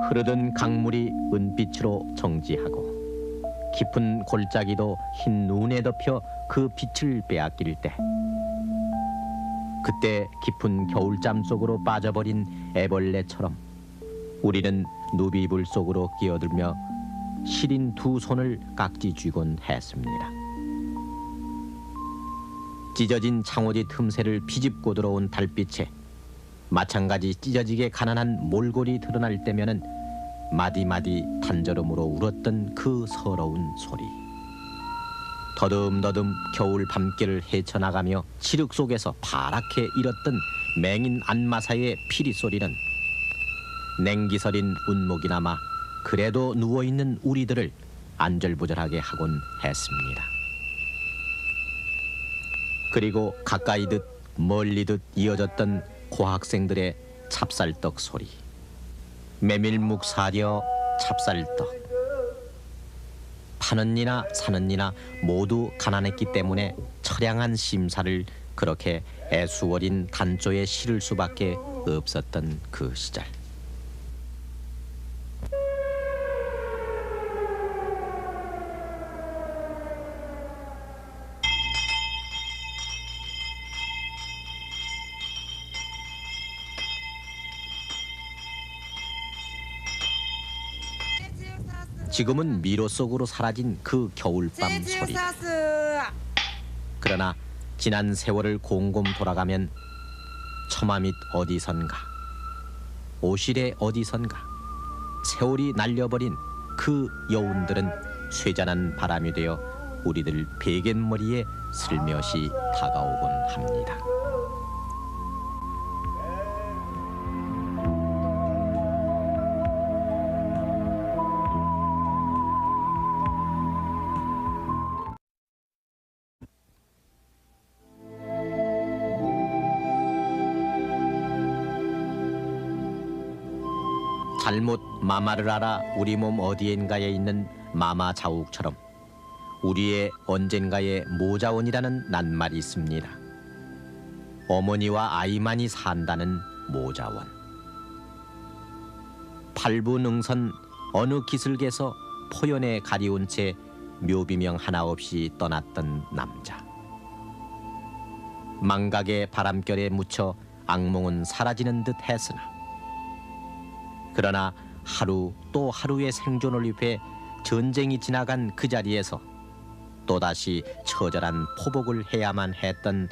흐르던 강물이 은빛으로 정지하고 깊은 골짜기도 흰 눈에 덮여 그 빛을 빼앗길 때, 그때 깊은 겨울잠 속으로 빠져버린 애벌레처럼 우리는 누비불 속으로 끼어들며 시린 두 손을 깍지 쥐곤 했습니다. 찢어진 창호지 틈새를 비집고 들어온 달빛에 마찬가지 찢어지게 가난한 몰골이 드러날 때면은 마디마디 단절음으로 울었던 그 서러운 소리. 더듬더듬 겨울 밤길을 헤쳐나가며 칠흑 속에서 파랗게 일었던 맹인 안마사의 피리 소리는 냉기서린 운목이나마 그래도 누워있는 우리들을 안절부절하게 하곤 했습니다. 그리고 가까이듯 멀리듯 이어졌던 고학생들의 찹쌀떡 소리. 메밀묵 사려 찹쌀떡. 파는 이나 사는 이나 모두 가난했기 때문에 처량한 심사를 그렇게 애수어린 단조에 실을 수밖에 없었던 그 시절. 지금은 미로 속으로 사라진 그 겨울밤 소리. 그러나 지난 세월을 곰곰 돌아가면 처마 밑 어디선가, 오실의 어디선가 세월이 날려버린 그 여운들은 쇠잔한 바람이 되어 우리들 베갯머리에 슬며시 다가오곤 합니다. 잘못 마마를 알아 우리 몸 어디엔가에 있는 마마 자욱처럼 우리의 언젠가의 모자원이라는 낱말이 있습니다. 어머니와 아이만이 산다는 모자원. 팔부능선 어느 기슭에서 포연에 가리운 채 묘비명 하나 없이 떠났던 남자. 망각의 바람결에 묻혀 악몽은 사라지는 듯 했으나 그러나 하루 또 하루의 생존을 위해 전쟁이 지나간 그 자리에서 또다시 처절한 포복을 해야만 했던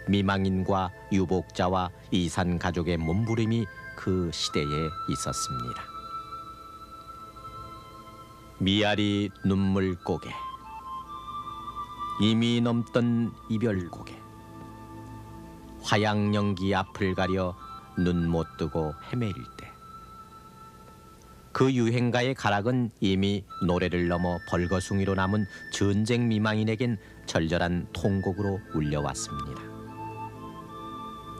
미망인과 유복자와 이산 가족의 몸부림이 그 시대에 있었습니다. 미아리 눈물고개, 이미 넘던 이별고개, 화양연기 앞을 가려 눈 못 뜨고 헤매일 때 그 유행가의 가락은 이미 노래를 넘어 벌거숭이로 남은 전쟁 미망인에겐 절절한 통곡으로 울려왔습니다.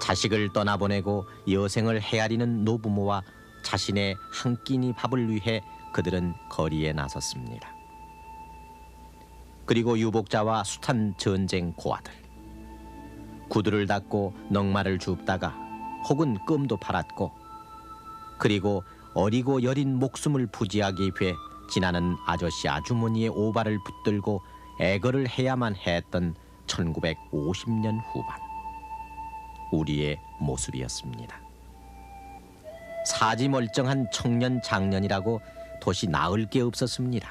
자식을 떠나보내고 여생을 헤아리는 노부모와 자신의 한 끼니 밥을 위해 그들은 거리에 나섰습니다. 그리고 유복자와 숱한 전쟁 고아들, 구두를 닦고 넝마를 줍다가 혹은 끔도 팔았고, 그리고 어리고 여린 목숨을 부지하기 위해 지나는 아저씨 아주머니의 오발을 붙들고 애걸을 해야만 했던 1950년 후반 우리의 모습이었습니다. 사지 멀쩡한 청년 장년이라고 도시 나을 게 없었습니다.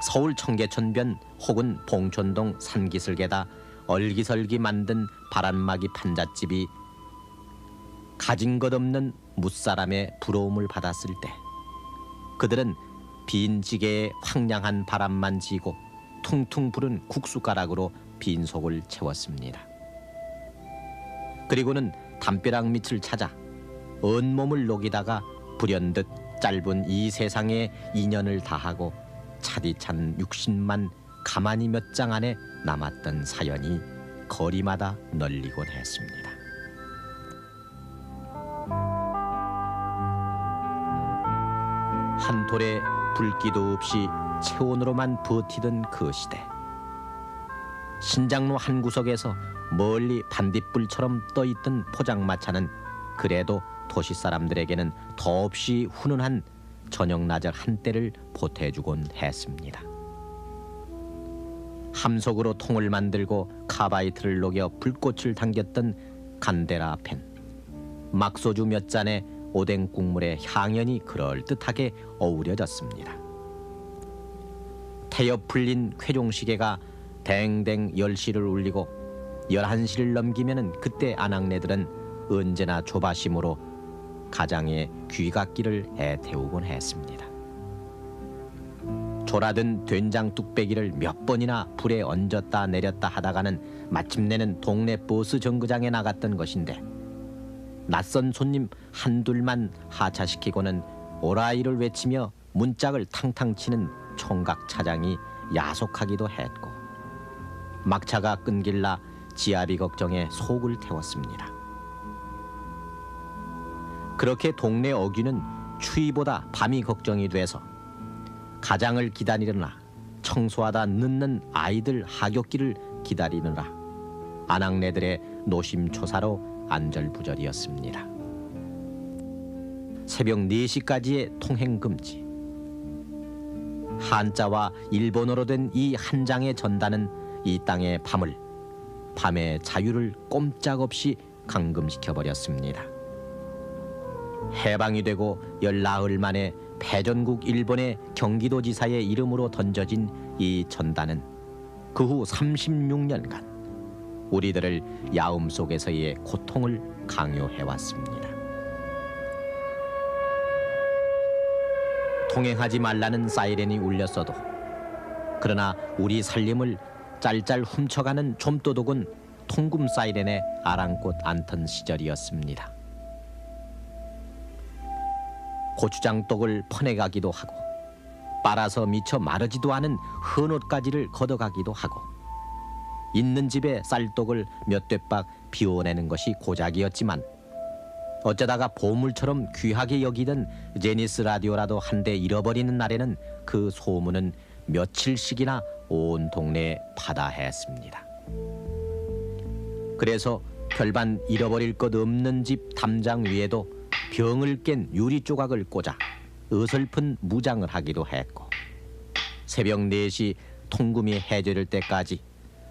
서울 청계천변 혹은 봉촌동 산기슭에다 얼기설기 만든 바람막이 판잣집이 가진 것 없는 무사람의 부러움을 받았을 때 그들은 빈 지게에 황량한 바람만 지고 퉁퉁 부른 국수가락으로 빈속을 채웠습니다. 그리고는 담벼락 밑을 찾아 온몸을 녹이다가 불현듯 짧은 이 세상에 인연을 다하고 차디찬 육신만 가만히 몇 장 안에 남았던 사연이 거리마다 널리곤 했습니다. 한 돌에 불기도 없이 체온으로만 버티던 그 시대. 신장로 한 구석에서 멀리 반딧불처럼 떠있던 포장마차는 그래도 도시 사람들에게는 더없이 훈훈한 저녁나절 한때를 보태주곤 했습니다. 함석으로 통을 만들고 카바이트를 녹여 불꽃을 당겼던 간데라 펜, 막소주 몇 잔에 오뎅 국물의 향연이 그럴듯하게 어우러졌습니다. 태엽 풀린 쾌종시계가 댕댕 10시를 울리고 11시를 넘기면은 그때 아낙네들은 언제나 조바심으로 가장의 귀갓길을 애태우곤 했습니다. 졸아든 된장 뚝배기를 몇 번이나 불에 얹었다 내렸다 하다가는 마침내는 동네 버스 정거장에 나갔던 것인데, 낯선 손님 한둘만 하차시키고는 오라이를 외치며 문짝을 탕탕 치는 총각 차장이 야속하기도 했고, 막차가 끊길라 지아비 걱정에 속을 태웠습니다. 그렇게 동네 어귀는 추위보다 밤이 걱정이 돼서 가장을 기다리느라, 청소하다 늦는 아이들 하굣길을 기다리느라 아낙네들의 노심초사로 안절부절이었습니다. 새벽 4시까지의 통행금지. 한자와 일본어로 된 이 한 장의 전단은 이 땅의 밤의 자유를 꼼짝없이 감금시켜버렸습니다. 해방이 되고 14흘 만에 패전국 일본의 경기도지사의 이름으로 던져진 이 전단은 그 후 36년간 우리들을 야음 속에서의 고통을 강요해왔습니다. 통행하지 말라는 사이렌이 울렸어도, 그러나 우리 살림을 짤짤 훔쳐가는 좀도둑은 통금 사이렌에 아랑곳 않던 시절이었습니다. 고추장독을 퍼내가기도 하고, 빨아서 미처 마르지도 않은 헌옷가지를 걷어가기도 하고, 있는 집에 쌀독을 몇 되박 비워내는 것이 고작이었지만, 어쩌다가 보물처럼 귀하게 여기던 제니스 라디오라도 한 대 잃어버리는 날에는 그 소문은 며칠씩이나 온 동네에 파다했습니다. 그래서 별반 잃어버릴 것 없는 집 담장 위에도 병을 깬 유리 조각을 꽂아 어설픈 무장을 하기도 했고, 새벽 4시 통금이 해제될 때까지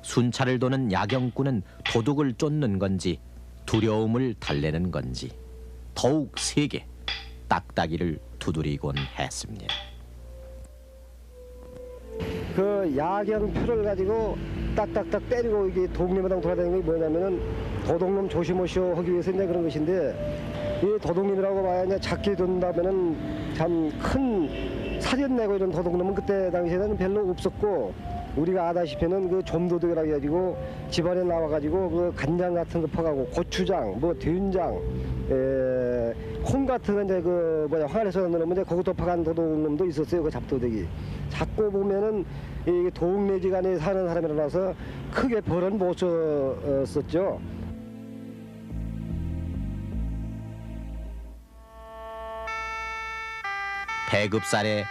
순찰을 도는 야경꾼은 도둑을 쫓는 건지 두려움을 달래는 건지 더욱 세게 딱따기를 두드리곤 했습니다. 그 야경표를 가지고 딱딱딱 때리고 이게 동네마당 돌아다니는 게 뭐냐면은 도둑놈 조심하시오 하기 위해서 이제 그런 것인데, 이 도둑놈이라고 봐야 이제 작게 된다면은 참 큰 사전 내고 이런 도둑놈은 그때 당시에는 별로 없었고, 우리가 아다시피는 그 좀도둑이라고 해가지고 집안에 나와가지고 그 간장 같은 거 퍼가고 고추장, 뭐 된장, 콩 같은 거 이제 그 화관에서 넣으면 이제 그것도 퍼간 도둑놈도 있었어요. 그 잡도둑이. 잡고 보면은 이 동네지간에 사는 사람이라서 크게 벌은 못 썼죠. 배급살에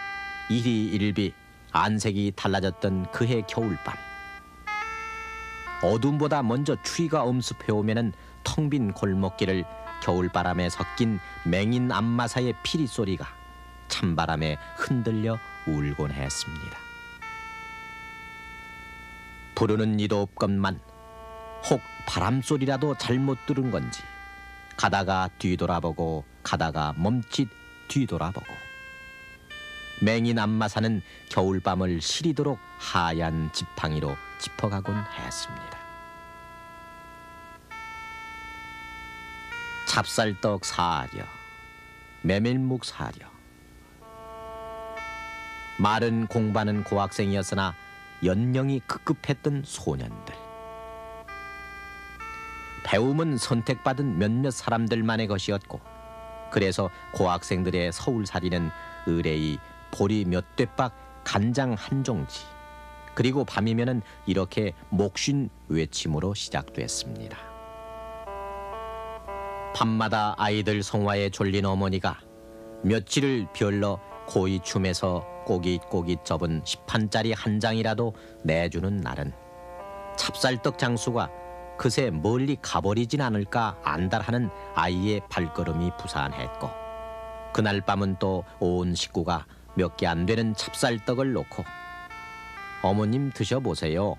일희일비 안색이 달라졌던 그해 겨울밤, 어둠보다 먼저 추위가 엄습해오면은 텅 빈 골목길을 겨울바람에 섞인 맹인 안마사의 피리 소리가 찬바람에 흔들려 울곤 했습니다. 부르는 이도 없건만 혹 바람소리라도 잘못 들은 건지 가다가 뒤돌아보고 가다가 멈칫 뒤돌아보고, 맹인 안마사는 겨울밤을 시리도록 하얀 지팡이로 짚어가곤 했습니다. 찹쌀떡 사려, 메밀묵 사려. 말은 공부하는 고학생이었으나 연령이 급급했던 소년들. 배움은 선택받은 몇몇 사람들만의 것이었고, 그래서 고학생들의 서울살이는 의뢰이 보리 몇 되박 간장 한 종지, 그리고 밤이면은 이렇게 목쉰 외침으로 시작됐습니다. 밤마다 아이들 성화에 졸린 어머니가 며칠을 별러 고이춤에서 꼬깃꼬깃 접은 10판짜리 한 장이라도 내주는 날은 찹쌀떡 장수가 그새 멀리 가버리진 않을까 안달하는 아이의 발걸음이 부산했고 그날 밤은 또 온 식구가 몇 개 안 되는 찹쌀떡을 놓고 어머님 드셔보세요.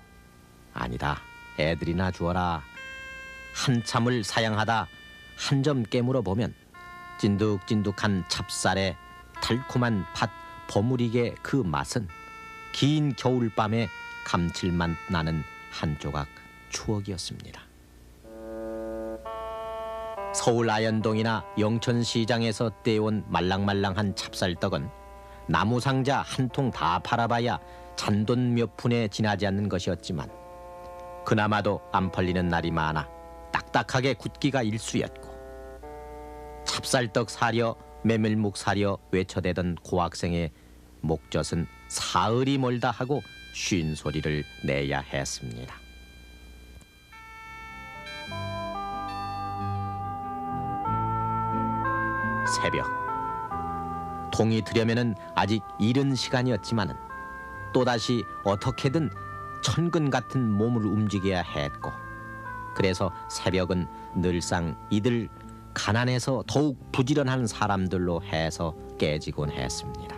아니다. 애들이나 주어라. 한참을 사양하다 한 점 깨물어 보면 찐득찐득한 찹쌀에 달콤한 팥 버무리게 그 맛은 긴 겨울밤에 감칠맛 나는 한 조각 추억이었습니다. 서울 아현동이나 영천시장에서 떼온 말랑말랑한 찹쌀떡은 나무 상자 한 통 다 팔아봐야 잔돈 몇 푼에 지나지 않는 것이었지만 그나마도 안 팔리는 날이 많아 딱딱하게 굳기가 일쑤였고 찹쌀떡 사려 메밀묵 사려 외쳐대던 고학생의 목젖은 사흘이 멀다 하고 쉰 소리를 내야 했습니다. 새벽 동이 들려면은 아직 이른 시간이었지만은 또다시 어떻게든 천근 같은 몸을 움직여야 했고 그래서 새벽은 늘상 이들 가난해서 더욱 부지런한 사람들로 해서 깨지곤 했습니다.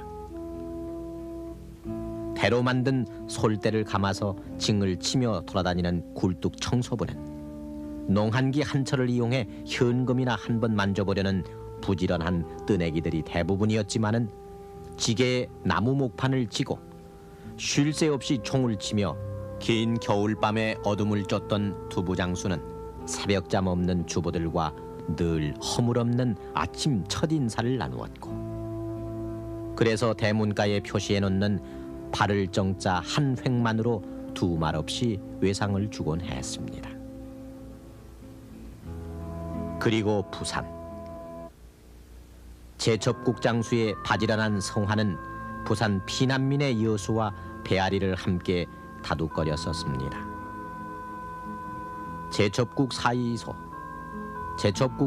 배로 만든 솔대를 감아서 징을 치며 돌아다니는 굴뚝 청소부는 농한기 한철을 이용해 현금이나 한 번 만져보려는 부지런한 뜨내기들이 대부분이었지만은 지게에 나무 목판을 쥐고 쉴 새 없이 총을 치며 긴 겨울밤에 어둠을 쫓던 두부장수는 새벽잠 없는 주부들과 늘 허물없는 아침 첫 인사를 나누었고 그래서 대문가에 표시해 놓는 발을 정자 한 획만으로 두 말 없이 외상을 주곤 했습니다. 그리고 부산 제첩국 장수의 바지런한 성화는 부산 피난민의 여수와 배아리를 함께 다독거렸었습니다. 제첩국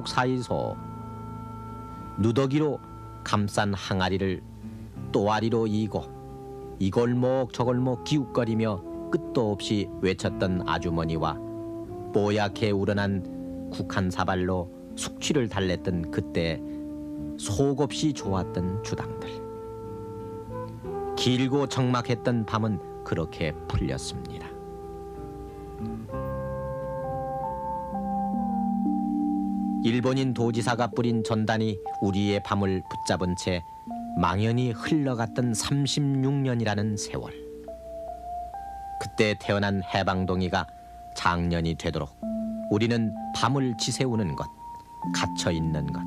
사이소 누더기로 감싼 항아리를 또아리로 이고 이 골목 저 골목 기웃거리며 끝도 없이 외쳤던 아주머니와 뽀얗게 우러난 국한 사발로 숙취를 달랬던 그때 속없이 좋았던 주당들. 길고 적막했던 밤은 그렇게 풀렸습니다. 일본인 도지사가 뿌린 전단이 우리의 밤을 붙잡은 채 망연히 흘러갔던 36년이라는 세월. 그때 태어난 해방동이가 장년이 되도록 우리는 밤을 지새우는 것, 갇혀있는 것,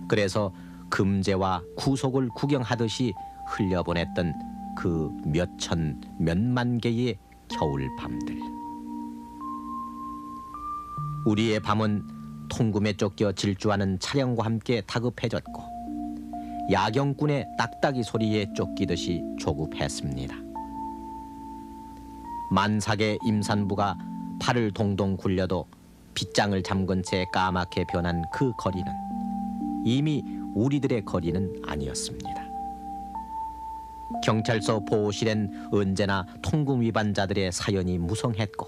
그래서 금제와 구속을 구경하듯이 흘려보냈던 그 몇천 몇만 개의 겨울밤들. 우리의 밤은 통금에 쫓겨 질주하는 차량과 함께 다급해졌고 야경꾼의 딱딱이 소리에 쫓기듯이 조급했습니다. 만삭의 임산부가 팔을 동동 굴려도 빗장을 잠근 채 까맣게 변한 그 거리는 이미 우리들의 거리는 아니었습니다. 경찰서 보호실엔 언제나 통금 위반자들의 사연이 무성했고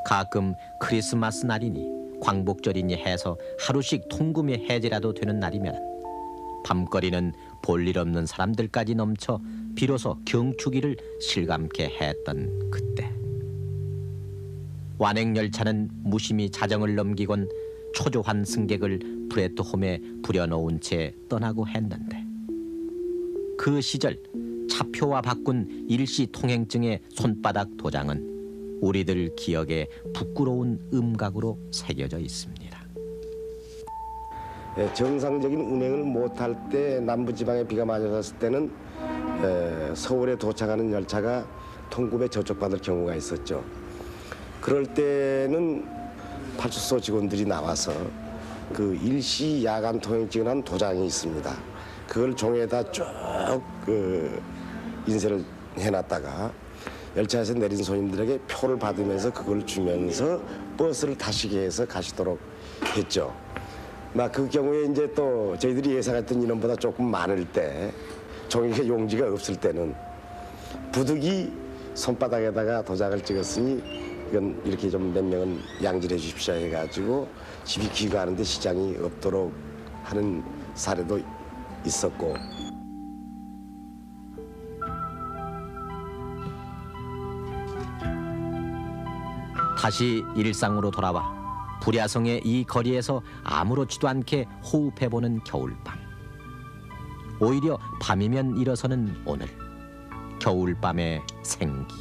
가끔 크리스마스 날이니 광복절이니 해서 하루씩 통금의 해제라도 되는 날이면 밤거리는 볼일 없는 사람들까지 넘쳐 비로소 경축일을 실감케 했던 그때. 완행열차는 무심히 자정을 넘기곤 초조한 승객을 프레트홈에 부려놓은 채 떠나고 했는데 그 시절 차표와 바꾼 일시 통행증의 손바닥 도장은 우리들 기억에 부끄러운 음각으로 새겨져 있습니다. 정상적인 운행을 못할 때 남부지방에 비가 많이 왔을 때는 서울에 도착하는 열차가 통금에 저촉받을 경우가 있었죠. 그럴 때는 파출소 직원들이 나와서 그 일시 야간 통행증을 한 도장이 있습니다. 그걸 종이에다 쭉 인쇄를 해놨다가 열차에서 내린 손님들에게 표를 받으면서 그걸 주면서 버스를 타시게 해서 가시도록 했죠. 막 그 경우에 이제 또 저희들이 예상했던 인원보다 조금 많을 때 종이가 용지가 없을 때는 부득이 손바닥에다가 도장을 찍었으니 이건 이렇게 좀 몇 명은 양질해 주십시오 해가지고 집이 귀가하는데 시장이 없도록 하는 사례도 있었고. 다시 일상으로 돌아와 불야성의 이 거리에서 아무렇지도 않게 호흡해보는 겨울밤. 오히려 밤이면 일어서는 오늘 겨울밤의 생기.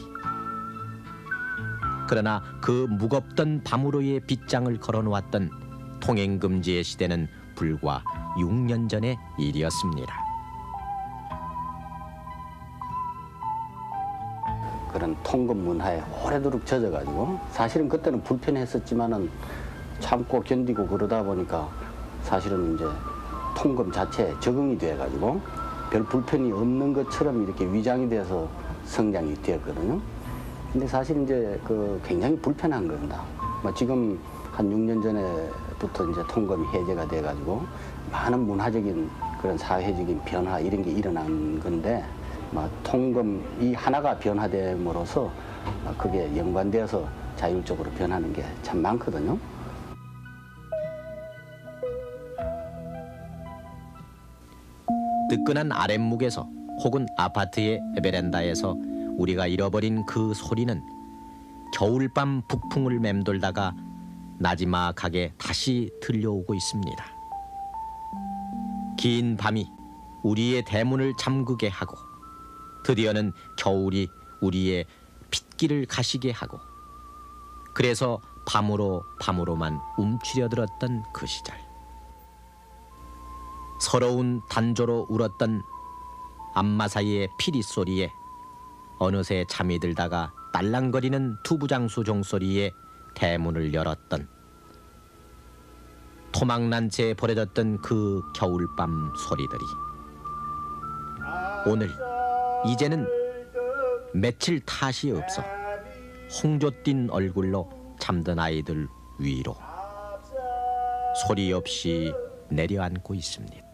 그러나 그 무겁던 밤으로의 빗장을 걸어놓았던 통행금지의 시대는 불과 6년 전의 일이었습니다. 그런 통금 문화에 오래도록 젖어가지고 사실은 그때는 불편했었지만은 참고 견디고 그러다 보니까 사실은 이제 통금 자체에 적응이 돼가지고 별 불편이 없는 것처럼 이렇게 위장이 돼서 성장이 되었거든요. 근데 사실 이제 그 굉장히 불편한 겁니다. 지금 한 6년 전에부터 이제 통금이 해제가 돼가지고 많은 문화적인 그런 사회적인 변화 이런 게 일어난 건데 통금 이 하나가 변화됨으로써 그게 연관되어서 자율적으로 변하는 게 참 많거든요. 뜨끈한 아랫목에서 혹은 아파트의 베란다에서 우리가 잃어버린 그 소리는 겨울밤 북풍을 맴돌다가 나지막하게 다시 들려오고 있습니다. 긴 밤이 우리의 대문을 잠그게 하고 드디어는 겨울이 우리의 핏길을 가시게 하고 그래서 밤으로만 움츠려들었던 그 시절. 서러운 단조로 울었던 안마 사이의 피리 소리에 어느새 잠이 들다가 딸랑거리는 투부장수 종소리에 대문을 열었던 토막난 채 버려졌던 그 겨울밤 소리들이 오늘 이제는 며칠 탓이 없어 홍조 띤 얼굴로 잠든 아이들 위로 소리 없이 내려앉고 있습니다.